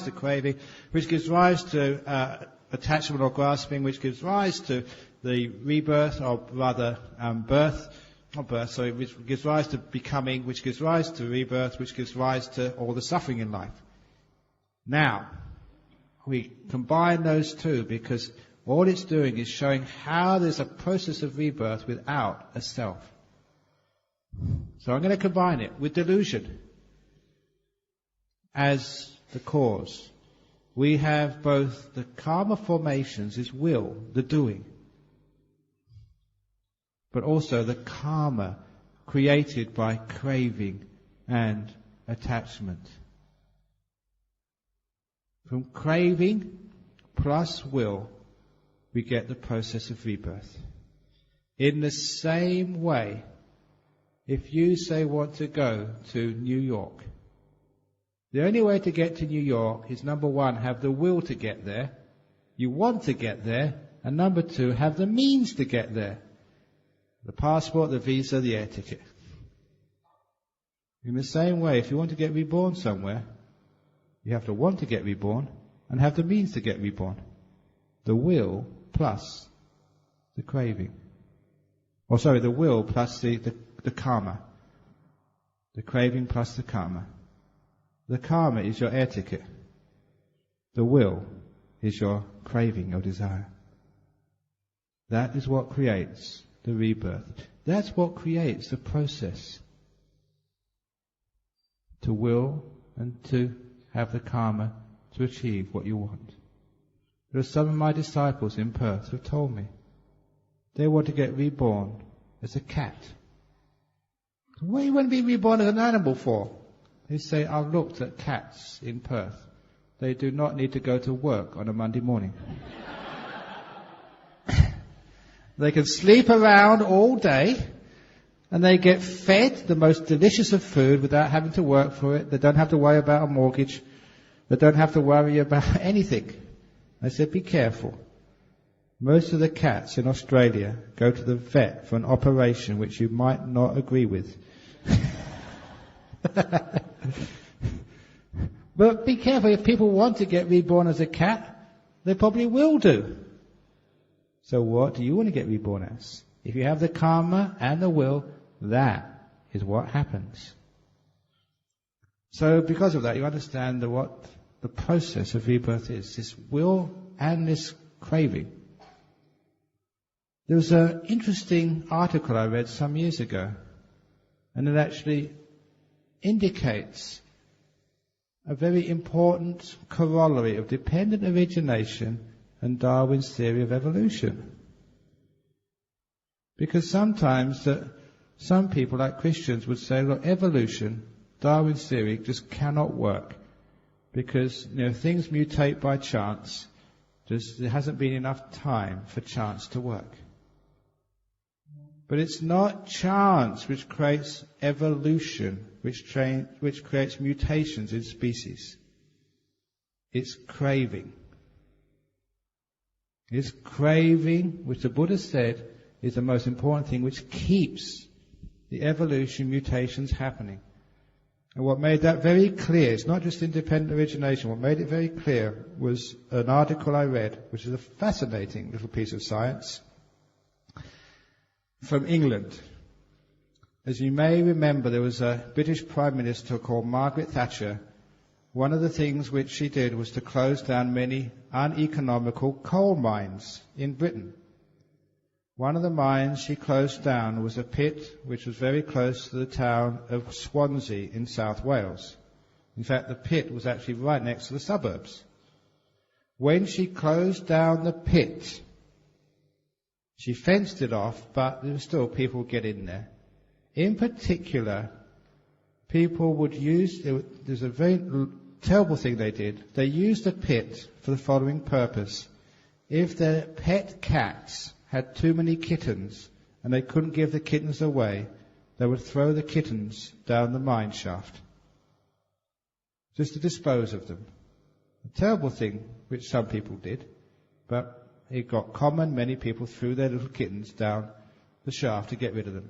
to craving, which gives rise to attachment or grasping, which gives rise to the rebirth, or rather which gives rise to becoming, which gives rise to rebirth, which gives rise to all the suffering in life. Now, we combine those two because all it's doing is showing how there's a process of rebirth without a self. So I'm going to combine it with delusion as the cause. We have both the karma formations, is will, the doing, but also the karma created by craving and attachment. From craving plus will, we get the process of rebirth. In the same way, if you say want to go to New York, the only way to get to New York is, number one, have the will to get there. You want to get there. And number two, have the means to get there. The passport, the visa, the air ticket. In the same way, if you want to get reborn somewhere, you have to want to get reborn and have the means to get reborn. The will plus the craving. The will plus the karma. The craving plus the karma. The karma is your air ticket. The will is your craving, your desire. That is what creates the rebirth. That's what creates the process to will and to have the karma to achieve what you want. There are some of my disciples in Perth who have told me they want to get reborn as a cat. What do you want to be reborn as an animal for? They say, I've looked at cats in Perth. They do not need to go to work on a Monday morning. They can sleep around all day, and they get fed the most delicious of food without having to work for it. They don't have to worry about a mortgage. They don't have to worry about anything. I said, be careful. Most of the cats in Australia go to the vet for an operation which you might not agree with. But be careful, if people want to get reborn as a cat, they probably will do. So what do you want to get reborn as? If you have the karma and the will, that is what happens. So because of that, you understand what the process of rebirth is, this will and this craving. There was an interesting article I read some years ago, and it actually indicates a very important corollary of dependent origination and Darwin's theory of evolution. Because sometimes some people, like Christians, would say, look, evolution, Darwin's theory, just cannot work. Because things mutate by chance. There hasn't been enough time for chance to work. But it's not chance which creates evolution, which creates mutations in species. It's craving. It's craving, which the Buddha said is the most important thing, which keeps the evolution mutations happening. And what made that very clear, it's not just independent origination, what made it very clear was an article I read, which is a fascinating little piece of science, from England. As you may remember, there was a British Prime Minister called Margaret Thatcher. One of the things which she did was to close down many uneconomical coal mines in Britain. One of the mines she closed down was a pit which was very close to the town of Swansea in South Wales. In fact, the pit was actually right next to the suburbs. When she closed down the pit, she fenced it off, but there were still people would get in there. In particular, people would use, there's a very terrible thing they did. They used the pit for the following purpose. If their pet cats had too many kittens and they couldn't give the kittens away, they would throw the kittens down the mine shaft just to dispose of them. A terrible thing which some people did, but it got common. Many people threw their little kittens down the shaft to get rid of them.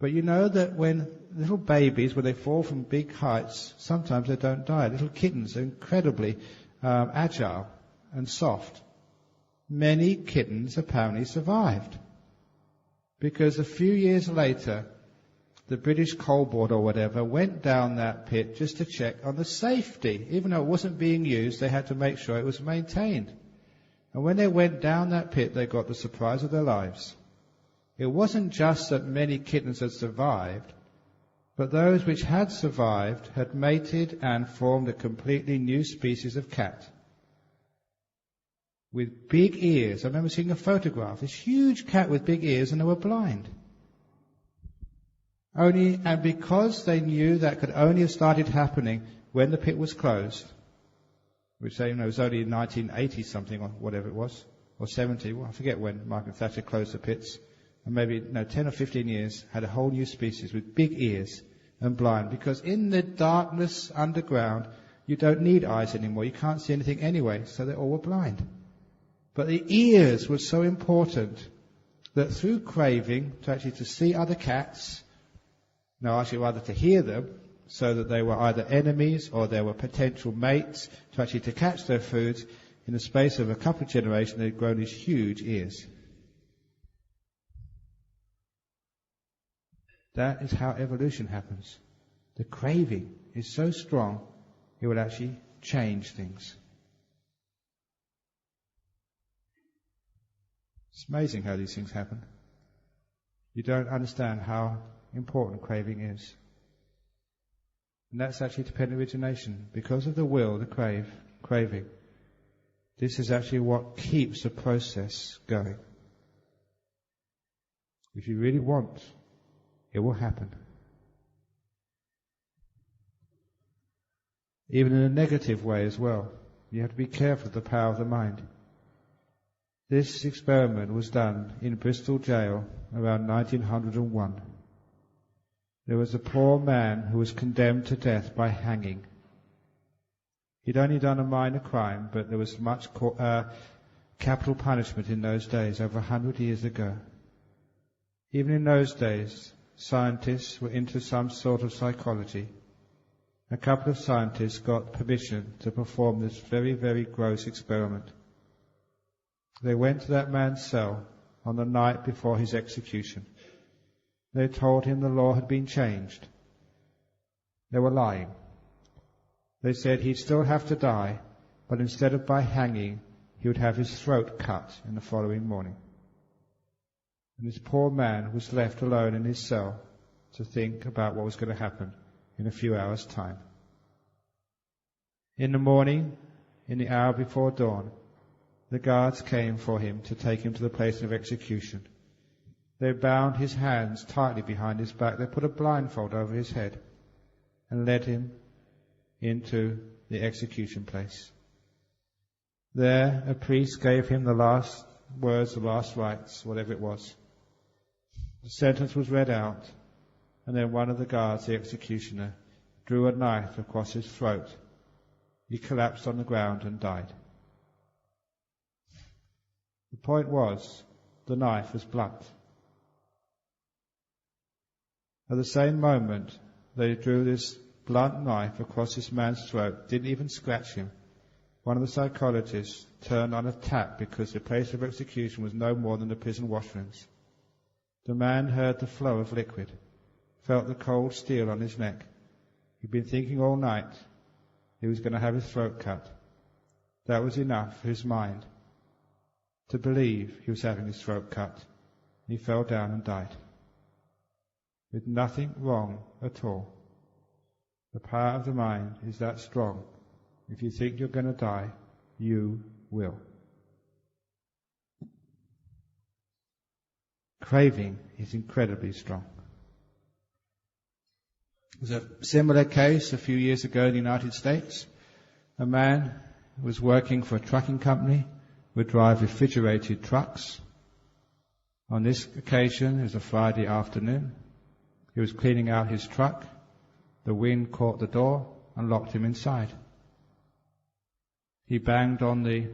But you know that when little babies, when they fall from big heights, sometimes they don't die. Little kittens are incredibly agile and soft. Many kittens apparently survived. Because a few years later, the British Coal Board or whatever went down that pit just to check on the safety. Even though it wasn't being used, they had to make sure it was maintained. And when they went down that pit, they got the surprise of their lives. It wasn't just that many kittens had survived, but those which had survived had mated and formed a completely new species of cat. With big ears. I remember seeing a photograph, this huge cat with big ears, and they were blind. And because they knew that could only have started happening when the pit was closed, which it was only in 1980 something or whatever it was, or 70, well, I forget when Margaret Thatcher closed the pits, and maybe 10 or 15 years, had a whole new species with big ears and blind. Because in the darkness underground, you don't need eyes anymore. You can't see anything anyway, so they all were blind. But the ears were so important that through craving, to see other cats, rather to hear them, so that they were either enemies or they were potential mates, to catch their foods, in the space of a couple of generations, they'd grown these huge ears. That is how evolution happens. The craving is so strong, it will actually change things. It's amazing how these things happen. You don't understand how important craving is. And that's actually dependent origination. Because of the will, the craving, this is actually what keeps the process going. If you really want, it will happen. Even in a negative way as well. You have to be careful of the power of the mind. This experiment was done in Bristol jail around 1901. There was a poor man who was condemned to death by hanging. He'd only done a minor crime, but there was much capital punishment in those days, over 100 years ago. Even in those days, scientists were into some sort of psychology. A couple of scientists got permission to perform this very, very gross experiment. They went to that man's cell on the night before his execution. They told him the law had been changed. They were lying. They said he'd still have to die, but instead of by hanging, he would have his throat cut in the following morning. And this poor man was left alone in his cell to think about what was going to happen in a few hours' time. In the morning, in the hour before dawn, the guards came for him to take him to the place of execution. They bound his hands tightly behind his back. They put a blindfold over his head and led him into the execution place. There, a priest gave him the last words, the last rites, whatever it was. The sentence was read out, and then one of the guards, the executioner, drew a knife across his throat. He collapsed on the ground and died. The point was, the knife was blunt. At the same moment, they drew this blunt knife across this man's throat, didn't even scratch him. One of the psychologists turned on a tap because the place of execution was no more than the prison washrooms. The man heard the flow of liquid, felt the cold steel on his neck. He'd been thinking all night he was going to have his throat cut. That was enough for his mind to believe he was having his throat cut. He fell down and died. With nothing wrong at all. The power of the mind is that strong. If you think you're going to die, you will. Craving is incredibly strong. There's a similar case a few years ago in the United States. A man was working for a trucking company, would drive refrigerated trucks. On this occasion, it was a Friday afternoon. He was cleaning out his truck. The wind caught the door and locked him inside. He banged on the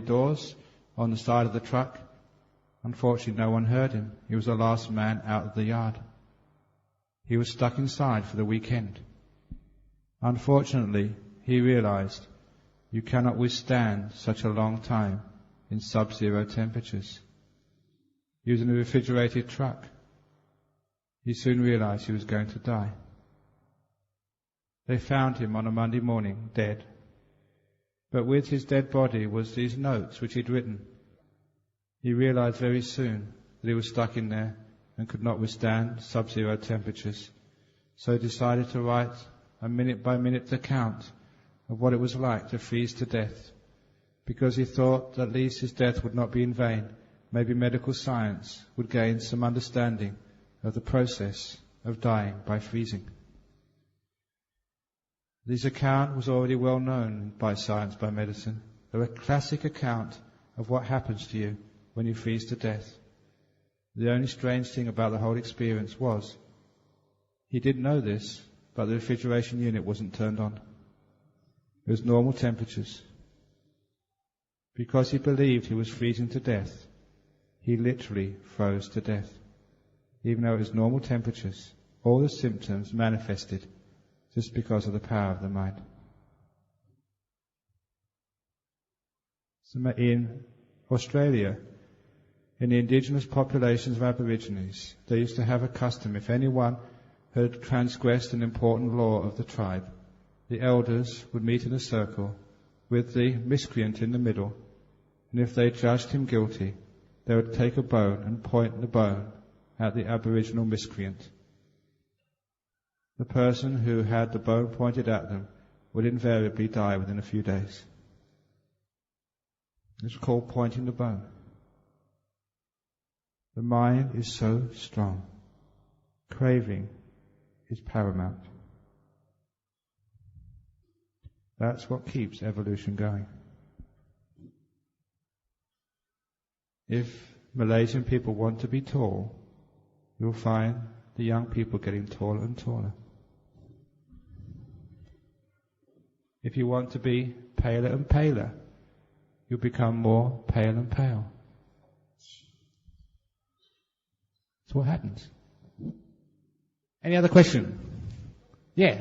doors on the side of the truck, Unfortunately, no one heard him. He was the last man out of the yard. He was stuck inside for the weekend. Unfortunately, he realized you cannot withstand such a long time in sub-zero temperatures. He was in a refrigerated truck. He soon realized he was going to die. They found him on a Monday morning, dead. But with his dead body was these notes which he'd written. He realized very soon that he was stuck in there and could not withstand sub-zero temperatures. So he decided to write a minute-by-minute account of what it was like to freeze to death, because he thought at least his death would not be in vain. Maybe medical science would gain some understanding of the process of dying by freezing. This account was already well known by science, by medicine. They're a classic account of what happens to you when you freeze to death. The only strange thing about the whole experience was he didn't know this, but the refrigeration unit wasn't turned on. It was normal temperatures. Because he believed he was freezing to death, he literally froze to death. Even though it was normal temperatures, all the symptoms manifested just because of the power of the mind. So in Australia, in the indigenous populations of Aborigines, they used to have a custom: if anyone had transgressed an important law of the tribe, the elders would meet in a circle with the miscreant in the middle, and if they judged him guilty, they would take a bone and point the bone at the Aboriginal miscreant. The person who had the bone pointed at them would invariably die within a few days. It's called pointing the bone. The mind is so strong. Craving is paramount. That's what keeps evolution going. If Malaysian people want to be tall, you'll find the young people getting taller and taller. If you want to be paler and paler, you'll become more pale and pale. That's what happens. Any other question? Yeah.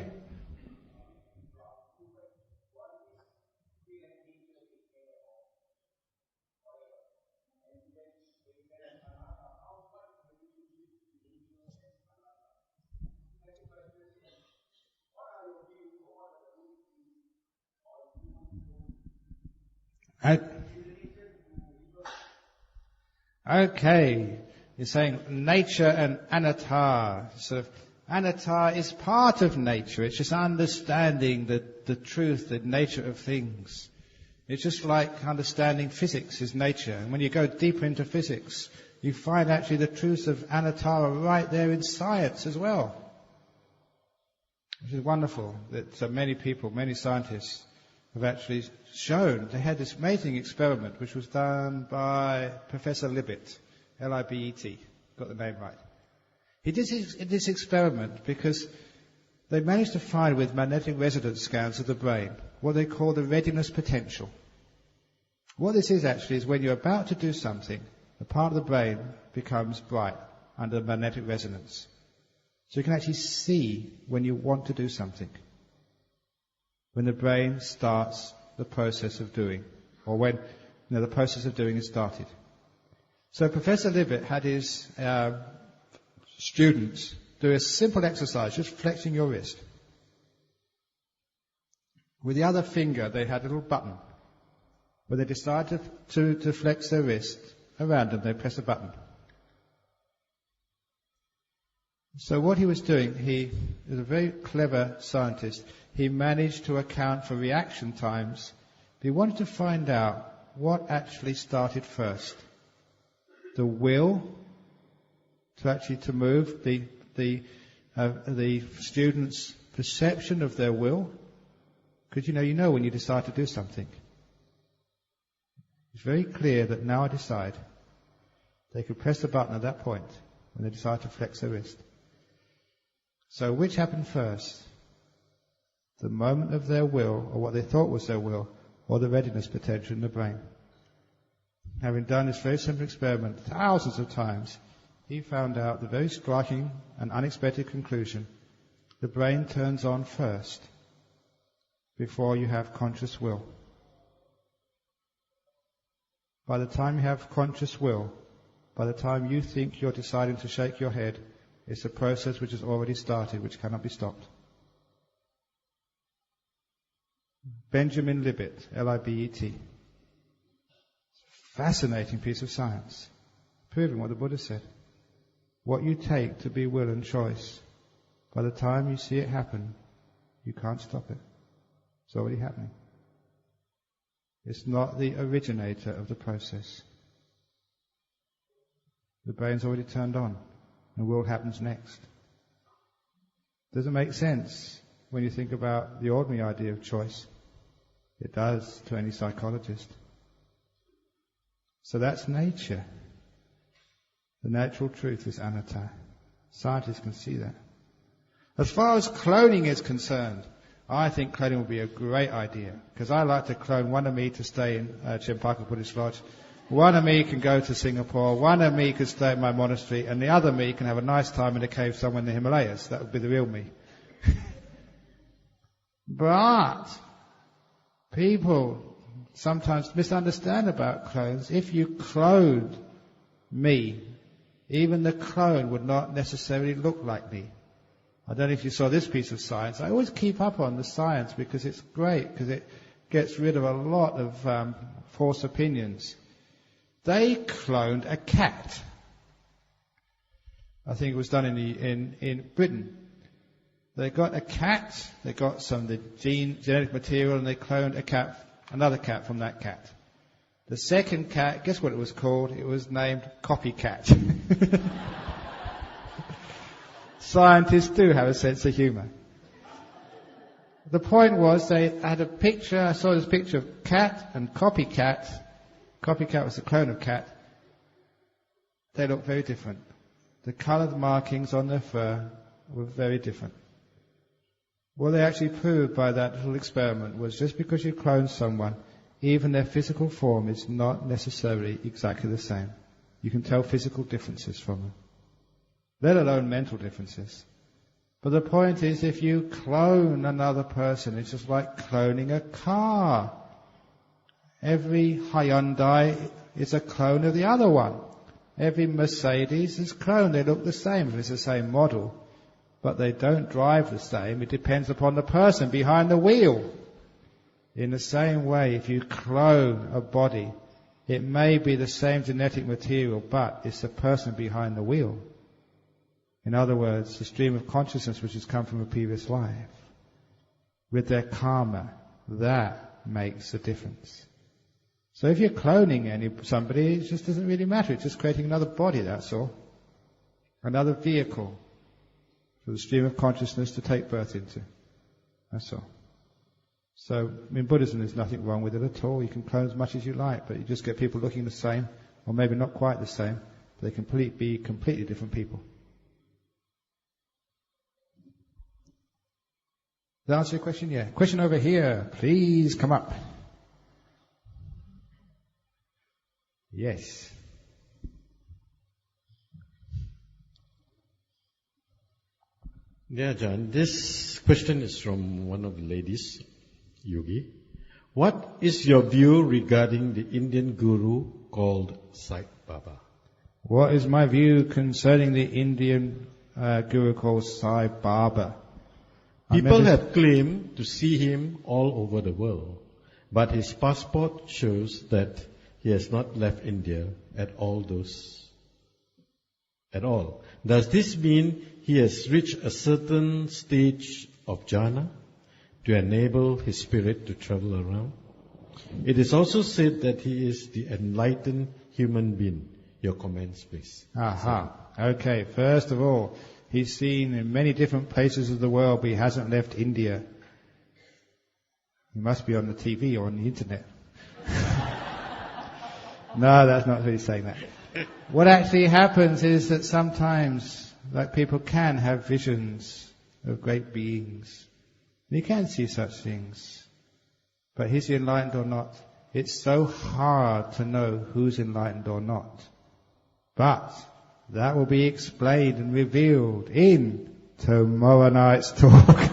Okay, you're saying nature and anatta. So anatta is part of nature. It's just understanding the truth, the nature of things. It's just like understanding physics is nature. And when you go deeper into physics, you find actually the truth of anatta right there in science as well. Which is wonderful that many people, many scientists have actually shown. They had this amazing experiment which was done by Professor Libet, L-I-B-E-T, got the name right. He did this experiment because they managed to find with magnetic resonance scans of the brain what they call the readiness potential. What this is actually is when you're about to do something, a part of the brain becomes bright under magnetic resonance. So you can actually see when you want to do something, when the brain starts the process of doing, or when the process of doing is started. So Professor Libet had his students do a simple exercise, just flexing your wrist. With the other finger, they had a little button. When they decided to flex their wrist around them, they press a button. So what he was doing, he was a very clever scientist. He managed to account for reaction times. He wanted to find out what actually started first. The will to move, the student's perception of their will. Because you know when you decide to do something. It's very clear that now I decide. They could press the button at that point when they decide to flex their wrist. So which happened first? The moment of their will, or what they thought was their will, or the readiness potential in the brain? having done this very simple experiment thousands of times, he found out the very striking and unexpected conclusion: the brain turns on first before you have conscious will. By the time you have conscious will, by the time you think you're deciding to shake your head, it's a process which has already started, which cannot be stopped. Benjamin Libet, L-I-B-E-T. Fascinating piece of science, proving what the Buddha said. What you take to be will and choice, by the time you see it happen, you can't stop it. It's already happening. It's not the originator of the process. The brain's already turned on, and will happens next. Doesn't make sense when you think about the ordinary idea of choice. It does to any psychologist. So that's nature. The natural truth is anatta. Scientists can see that. As far as cloning is concerned, I think cloning would be a great idea, because I like to clone one of me to stay in Chandako Buddhist Lodge, one of me can go to Singapore, one of me can stay at my monastery, and the other me can have a nice time in a cave somewhere in the Himalayas. That would be the real me. But people sometimes misunderstand about clones. If you cloned me, even the clone would not necessarily look like me. I don't know if you saw this piece of science. I always keep up on the science because it's great, because it gets rid of a lot of false opinions. They cloned a cat. I think it was done in Britain. They got a cat, they got some of the genetic material, and they cloned another cat from that cat. The second cat, guess what it was called? It was named Copycat. Scientists do have a sense of humour. The point was, they had a picture, I saw this picture of cat and copycat. Copycat was a clone of cat. They looked very different. The coloured markings on their fur were very different. What they actually proved by that little experiment was just because you clone someone, even their physical form is not necessarily exactly the same. You can tell physical differences from them, let alone mental differences. But the point is, if you clone another person, it's just like cloning a car. Every Hyundai is a clone of the other one. Every Mercedes is cloned. They look the same if it's the same model, but they don't drive the same. It depends upon the person behind the wheel. In the same way, if you clone a body, it may be the same genetic material, but it's the person behind the wheel. In other words, the stream of consciousness which has come from a previous life, with their karma, that makes a difference. So if you're cloning somebody, it just doesn't really matter. It's just creating another body, that's all. Another vehicle for the stream of consciousness to take birth into. That's all. So in Buddhism there's nothing wrong with it at all. You can clone as much as you like, but you just get people looking the same, or maybe not quite the same. They can be completely different people. Does that answer your question? Yeah. Question over here. Please come up. Yes. Yeah, Ajahn, this question is from one of the ladies, Yogi. What is your view regarding the Indian guru called Sai Baba? What is my view concerning the Indian guru called Sai Baba? People have claimed to see him all over the world, but his passport shows that he has not left India at all. Does this mean he has reached a certain stage of jhana to enable his spirit to travel around? It is also said that he is the enlightened human being. Your comments, please. Okay, first of all, he's seen in many different places of the world, but he hasn't left India. He must be on the TV or on the internet. No, that's not really saying that. What actually happens is that sometimes, like, people can have visions of great beings. You can see such things. But is he enlightened or not? it's so hard to know who's enlightened or not. But that will be explained and revealed in tomorrow night's talk.